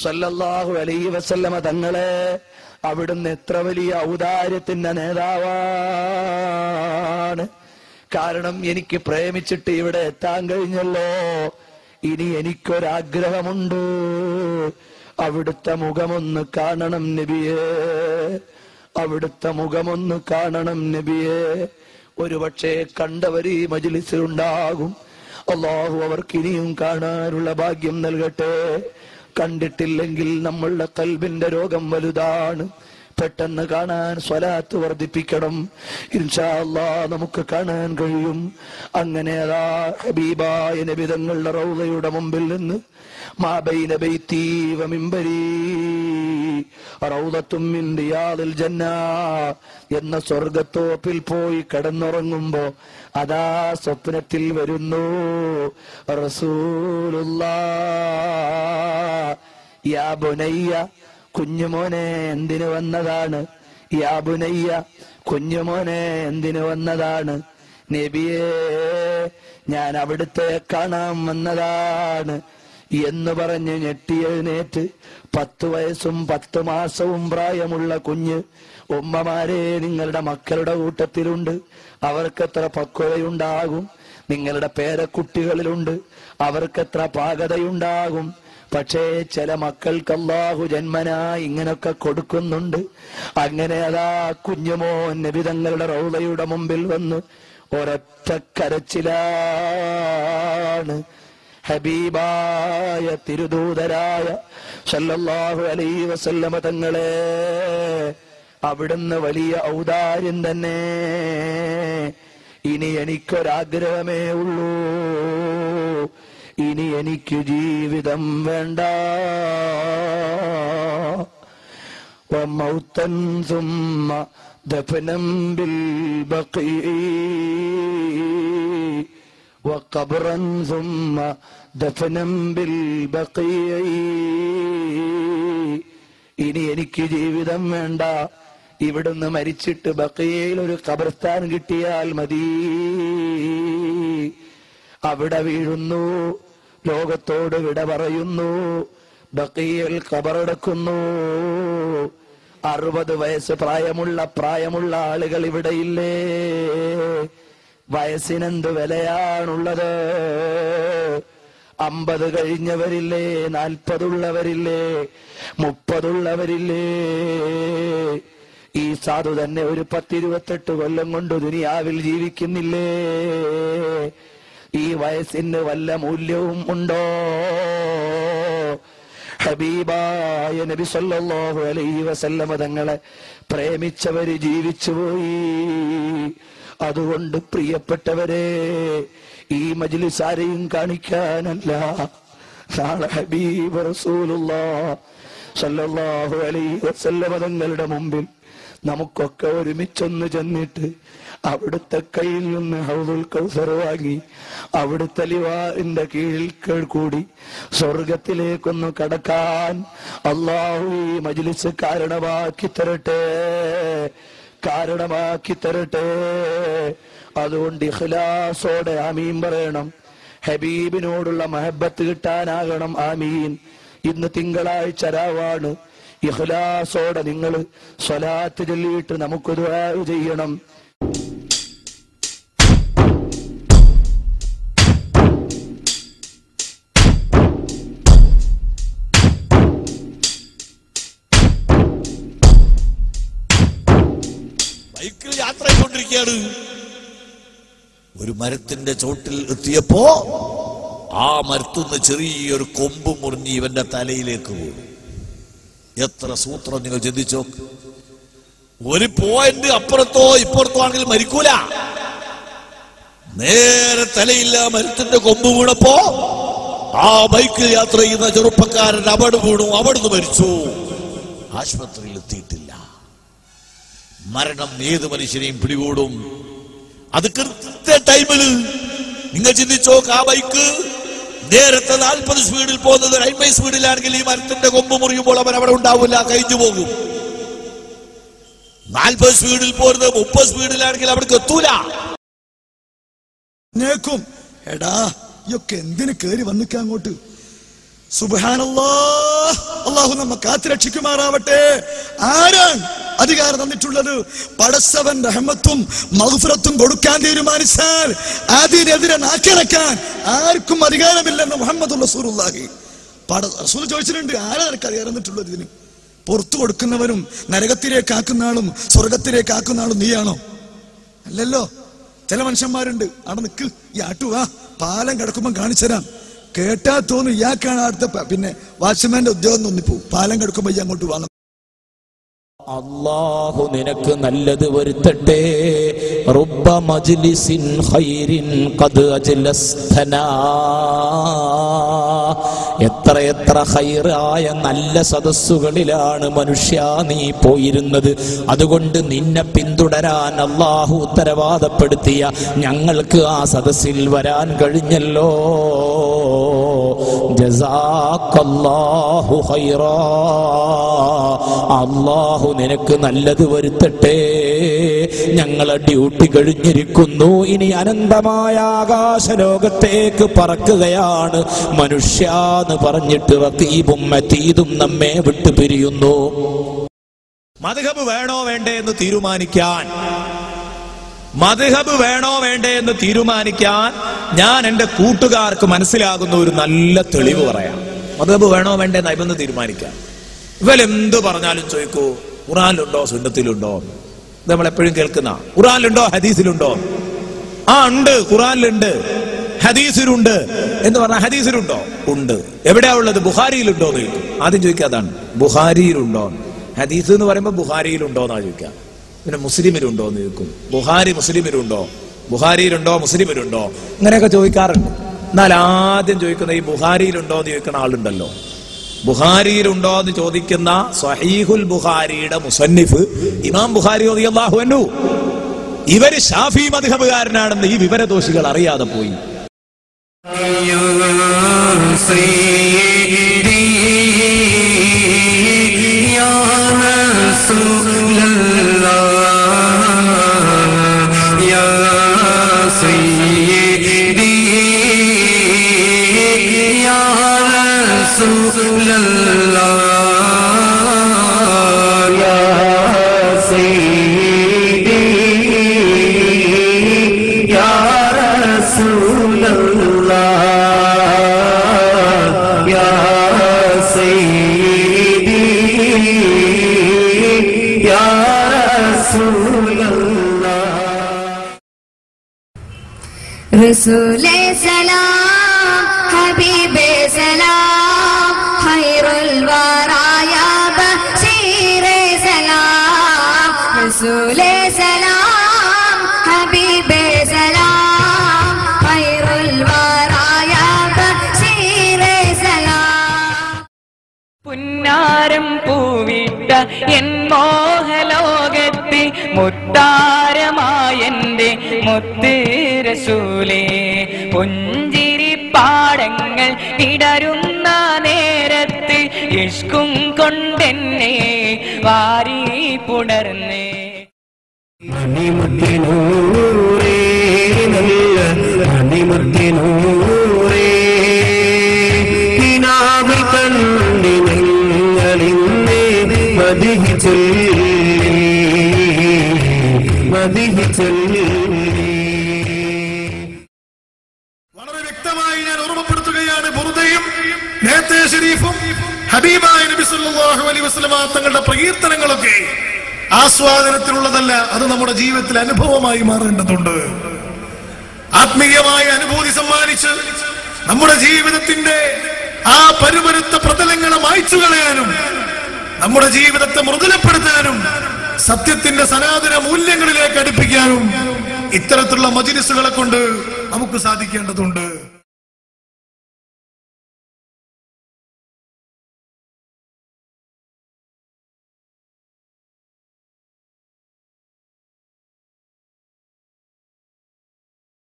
സല്ലല്ലാഹു അലൈഹി വസല്ലമ തങ്ങളെ അവിടുന്ന് എത്ര വലിയ ഔദാര്യത്തിന്റെ നേതാവാണ്. കാരണം എനിക്ക് പ്രേമിച്ചിട്ട് ഇവിടെ എത്താൻ കഴിഞ്ഞല്ലോ. ഇനി എനിക്കൊരാഗ്രഹമുണ്ട്, അവിടുത്തെ മുഖമൊന്ന് കാണണം നബിയേ, അവിടുത്തെ മുഖമൊന്ന് കാണണം നബിയേ. ഒരുപക്ഷെ കണ്ടവർ ഈ മജ്‌ലിസിലുണ്ടാകും. അല്ലാഹു അവർക്ക് ഇനിയും കാണാനുള്ള ഭാഗ്യം നൽകട്ടെ. കണ്ടിട്ടില്ലെങ്കിൽ നമ്മളുടെ ഖൽബിന്റെ രോഗം വലുതാണ്. പെട്ടെന്ന് കാണാൻ സ്വലാത്ത് വർദ്ധിപ്പിക്കണം. ഇൻഷാ അല്ലാഹ് നമുക്ക് കാണാൻ കഴിയും. അങ്ങനെ അതാ ഹബീബായ നബി തങ്ങളുടെ റൗളയുടെ മുമ്പിൽ നിന്ന് മാ ബൈന ബൈതി വ മിൻബരി റൗളത്തും മിൻ റിയാദിൽ ജന്ന എന്ന സ്വർഗ്ഗത്തോപ്പിൽ പോയി കിടന്നുറങ്ങുമ്പോ അതാ സ്വപ്നത്തിൽ വരുന്നു റസൂലുള്ളാഹ്. യാ ബുനയ്യ, കുഞ്ഞുമോനെ എന്തിനു വന്നതാണ്? യാ ബുനയ്യ, കുഞ്ഞുമോനെ എന്തിനു വന്നതാണ്? നബിയേ, ഞാൻ അവിടുത്തെ കാണാൻ വന്നതാണ് എന്ന് പറഞ്ഞ് ഞെട്ടിയെഴുന്നേറ്റ് 10 വയസ്സും 10 മാസവും പ്രായമുള്ള കുഞ്ഞ്, ഉമ്മമാരെ നിങ്ങളുടെ മക്കളുടെ കൂട്ടത്തിലുണ്ട്, അവർക്കെത്ര പക്വതയുണ്ടാകും. നിങ്ങളുടെ പേരക്കുട്ടികളിലുണ്ട്, അവർക്കെത്ര പാകതയുണ്ടാകും. പക്ഷേ ചില മക്കൾക്ക് അല്ലാഹു ജന്മനാ ഇങ്ങനൊക്കെ കൊടുക്കുന്നുണ്ട്. അങ്ങനെ അതാ കുഞ്ഞുമോൻ നബി തങ്ങളുടെ റൗളയുടെ മുമ്പിൽ വന്ന് ഒരൊറ്റ കരച്ചിലാണ്. ഹബീബായ തിരുദൂതരായ സല്ലല്ലാഹു അലൈഹി വസല്ലമ തങ്ങളെ അവിടുന്ന് വലിയ ഔദാര്യം തന്നെ. ഇനി എനിക്കൊരാഗ്രഹമേ ഉള്ളൂ, ഇനി എനിക്ക് ജീവിതം വേണ്ട. വമൗതൻ സുമ്മ ദഫനം ബിൽ ബഖീ വഖബ്റൻ സുമ്മ ദഫനം ബിൽ ബഖീ. ഇനി എനിക്ക് ജീവിതം വേണ്ട, ഇവിടുന്ന് മരിച്ചിട്ട് ബഖീയിൽ ഒരു ഖബർസ്ഥാൻ കിട്ടിയാൽ മതി. അവിടെ വീഴുന്നു, ലോകത്തോട് വിട പറയുന്നു, ബഖീയിൽ ഖബറടക്കുന്നു. 60 വയസ്സ് പ്രായമുള്ള ആളുകൾ ഇവിടെയില്ലേ? വയസ്സിനെന്ത് വിലയാണുള്ളത്? 50 കഴിഞ്ഞവരില്ലേ? 40 ഉള്ളവരില്ലേ? 30 ഉള്ളവരില്ലേ? ഈ സാധു തന്നെ ഒരു 10-28 കൊല്ലം കൊണ്ട് ദുനിയാവിൽ ജീവിക്കുന്നില്ലേ? ഈ വയസ്സിന് വല്ല മൂല്യവും ഉണ്ടോ? ഹബീബായ നബി സല്ലല്ലാഹു അലൈഹി വസല്ലമ തങ്ങളെ പ്രേമിച്ചവര് ജീവിച്ചുപോയി. അതുകൊണ്ട് പ്രിയപ്പെട്ടവരെ, ഈ മജ്‌ലിസ് ആരെയും കാണിക്കാനല്ല, നാളെ ഹബീബ് റസൂലുള്ളാഹി സല്ലല്ലാഹു അലൈഹി വസല്ലമ തങ്ങളുടെ മുമ്പിൽ നമുക്കൊക്കെ ഒരുമിച്ചൊന്ന് ചെന്നിട്ട് അവിടുത്തെ കയ്യിൽ നിന്ന് ഹൗദുൽ കൗസർ വാങ്ങി അവിടുത്തെ ലിവാഇന്റെ കീഴിൽ കൂടി സ്വർഗത്തിലേക്കൊന്ന് കടക്കാൻ അല്ലാഹു ഈ മജ്‌ലിസ് കാരണമാക്കി തരട്ടെ. അതുകൊണ്ട് ഇഖ്ലാസോടെ ആമീൻ പറയണം. ഹബീബിനോടുള്ള മഹബത്ത് കിട്ടാനാകണം ആമീൻ. ഇന്ന് തിങ്കളാഴ്ച രാവാണ്. ഇഖ്ലാസോടെ നിങ്ങൾ സ്വലാത്ത് ചൊല്ലിയിട്ട് നമുക്ക് ദുആ ചെയ്യണം. ബൈക്കിൽ യാത്ര ചെയ്തുകൊണ്ടിരിക്കുകയാണ്. ഒരു മരത്തിന്റെ ചോട്ടിൽ എത്തിയപ്പോ ആ മരത്തുനിന്ന് ചെറിയൊരു കൊമ്പ് മുറിഞ്ഞ് ഇവന്റെ തലയിലേക്ക് പോയി. എത്ര സൂത്രം നിങ്ങൾ ചിന്തിച്ചോ. ഒരു പോയിന്റ് അപ്പുറത്തോ ഇപ്പുറത്തോ ആണെങ്കിൽ മരിക്കൂല. നേരെ തലയില്ല മരത്തിന്റെ കൊമ്പ് വീണപ്പോ ആ ബൈക്കിൽ യാത്ര ചെയ്യുന്ന ചെറുപ്പക്കാരൻ അവിടെ വീണു, അവിടുന്ന് മരിച്ചു. ആശുപത്രിയിൽ എത്തിയിട്ടില്ല. മരണം ഏത് മനുഷ്യനെയും പിടികൂടും. അത് കൃത്യ ടൈമില് നിങ്ങൾ ചിന്തിച്ചോ. ആ ബൈക്ക് നേരത്തെ 40 സ്പീഡിൽ പോകുന്നത് 50 സ്പീഡിലാണെങ്കിൽ ഈ മരത്തിന്റെ കൊമ്പ് മുറിയുമ്പോൾ അവൻ അവിടെ ഉണ്ടാവില്ല, കഴിഞ്ഞു പോകും. 40 സ്പീഡിൽ പോരുന്നത് 30 സ്പീഡിലാണെങ്കിൽ അവിടേക്ക് എത്തൂല. എടാ ഇയൊക്കെ എന്തിന് കേറി വന്നിക്ക അങ്ങോട്ട്? സുബ്ഹാനല്ലാഹ്, അല്ലാഹു നമ്മെ കാത്തുരക്ഷിക്കുമാറാവട്ടെ. ആരാണ് അധികാരം തന്നിട്ടുള്ളത്? പടച്ചവൻ റഹ്മത്തും മഗ്ഫിറത്തും കൊടുക്കാൻ തീരുമാനിച്ചാൽ അതിനെതിരെ നാക്കിറക്കാൻ ആർക്കും അധികാരമില്ലെന്ന് മുഹമ്മദ് റസൂലുള്ളാഹി. റസൂൽ ചോദിച്ചിട്ടുണ്ട്, ആരാ നിനക്ക് അധികാരം തന്നിട്ടുള്ളത്? ഇതിന് പുറത്തു കൊടുക്കുന്നവനും നരകത്തിലേക്ക് ആക്കുന്ന ആളും സ്വർഗത്തിലേക്ക് ആക്കുന്ന ആളും നീയാണോ? അല്ലല്ലോ. ചില മനുഷ്യന്മാരുണ്ട്, അവിടെ നിൽക്ക്, ഈ ആട്ടുവാ, പാലം കിടക്കുമ്പോ കാണിച്ചുതരാം. കേട്ടാ തോന്നും ഇയാൾക്കാണ് അടുത്ത പിന്നെ വാച്ച്മാന്റെ ഉദ്യോഗം തോന്നിപ്പോ. പാലം കിടക്കുമ്പോ ഈ അങ്ങോട്ട് വാങ്ങും. അല്ലാഹു നിനക്ക് നല്ലത് വരുത്തട്ടെ. റുബ്ബ മജ്ലിസിൻ ഖൈരിൻ ഖദ് അജ്ലസ്തനാ. എത്ര ഖൈറായ നല്ല സദസ്സുകളിലാണ് മനുഷ്യ നീ പോയിരുന്നത്. അതുകൊണ്ട് നിന്നെ പിന്തുടരാൻ അല്ലാഹു ഉത്തരവാദപ്പെടുത്തിയ ഞങ്ങൾക്ക് ആ സദസ്സിൽ വരാൻ കഴിഞ്ഞല്ലോ. ജസാക്കല്ലാഹു ഖൈറാ. അല്ലാഹു നിനക്ക് നല്ലത് വരുത്തട്ടെ. ഞങ്ങളെ ഡ്യൂട്ടി കഴിഞ്ഞിരിക്കുന്നു. ഇനി അനന്തമായ ആകാശലോകത്തേക്ക് പറക്കുകയാണ്. മനുഷ്യാന്ന് പറഞ്ഞിട്ട് റഖീബും അതീദും നമ്മെ വിട്ടു പിരിയുന്നു. മദ്ഹബ് വേണോ വേണ്ടേ എന്ന് തീരുമാനിക്കാൻ, മദ്ഹബ് വേണോ വേണ്ടേ എന്ന് തീരുമാനിക്കാൻ ഞാൻ എന്റെ കൂട്ടുകാർക്ക് മനസ്സിലാകുന്ന ഒരു നല്ല തെളിവ് പറയാം. മദ്ഹബ് വേണോ വേണ്ടേ എന്ന് തീരുമാനിക്കാൻ ഇവരെന്ത് പറഞ്ഞാലും ചോദിക്കൂ, ഖുർആനിലുണ്ടോ സുന്നത്തിലുണ്ടോ? ഇത് നമ്മളെപ്പോഴും കേൾക്കുന്ന, ഖുർആനിലുണ്ടോ ഹദീസിലുണ്ടോ? ആ ഉണ്ട്, ഖുർആനിലുണ്ട്, ഹദീസിലുണ്ട് എന്ന് പറഞ്ഞാൽ ഹദീസിലുണ്ടോ? ഉണ്ട്. എവിടെയാ ഉള്ളത്? ബുഖാരിയിലുണ്ടോ എന്ന് ചോദിക്കും. ആദ്യം ചോദിക്കാതാണ്, ബുഖാരിയിലുണ്ടോ? ഹദീസ് എന്ന് പറയുമ്പോൾ ബുഖാരിയിലുണ്ടോ എന്നാ ചോദിക്കുക. പിന്നെ മുസ്ലിമിലുണ്ടോ എന്ന് ചോദിക്കും. ബുഖാരി മുസ്ലിമിലുണ്ടോ? ബുഖാരിയിലുണ്ടോ മുസ്ലിമിലുണ്ടോ? ഇങ്ങനെയൊക്കെ ചോദിക്കാറുണ്ട്. എന്നാൽ ആദ്യം ചോദിക്കുന്ന ഈ ബുഖാരിയിലുണ്ടോ എന്ന് ചോദിക്കുന്ന ആളുണ്ടല്ലോ, ബുഖാരിയിലുണ്ടോ എന്ന് ചോദിക്കുന്ന സ്വഹീഹുൽ ബുഖാരിയുടെ മുസന്നിഫ് ഇമാം ബുഖാരി റളിയല്ലാഹു അൻഹു, ഇവര് ശാഫി മദ്ഹബുകാരനാണെന്ന് ഈ വിവരദോഷികൾ അറിയാതെ പോയി. റസൂലേ സലാം ഹബീബേ സലാം ഖൈറുൽ വറായ ബശീറേ സലാം. റസൂലേ സലാം ഹബീബേ സലാം ഖൈറുൽ വറായ ബശീറേ സലാം. പുന്നാരം പൂവിട്ട എൻ മോഹലോകത്തെ മുത്താരമായെന്റെ മുത്ത് റസൂലേ, പുഞ്ചിരി പാടങ്ങൾ ഇടരുന്ന നേരത്ത് ഇഷ്കും കൊണ്ടെന്നെ വാരി പുണർന്നേ. മണിമുത്തിനൂറേ നല്ല മണിമുത്തിനൂറേ, കിനാവിൽ കണ്ടി നിങ്ങളിന്നെ മദിഹി ചൊല്ലി മദിഹി ചൊല്ലി. വളരെ വ്യക്തമായി ഞാൻ ഓർമ്മപ്പെടുത്തുകയാണ്, ബുർദയും നേരത്തെ ഷരീഫും ഹബീബായ നബി സല്ലല്ലാഹു അലൈഹി വസല്ലമ തങ്ങളുടെ പ്രകീർത്തനങ്ങളൊക്കെ ആസ്വാദനത്തിലുള്ളതല്ല, അത് നമ്മുടെ ജീവിതത്തിൽ അനുഭവമായി മാറേണ്ടതുണ്ട്. ആത്മീയമായ അനുഭൂതി സമ്മാനിച്ച് നമ്മുടെ ജീവിതത്തിന്റെ ആ പരുപരുത്ത പ്രതലങ്ങളെ മായ്ച്ചു കളയാനും നമ്മുടെ ജീവിതത്തെ മൃദുലപ്പെടുത്താനും സത്യത്തിന്റെ സനാതന മൂല്യങ്ങളിലേക്ക് അടുപ്പിക്കാനും ഇത്തരത്തിലുള്ള മജ്‌ലിസുകളെ കൊണ്ട് നമുക്ക് സാധിക്കേണ്ടതുണ്ട്.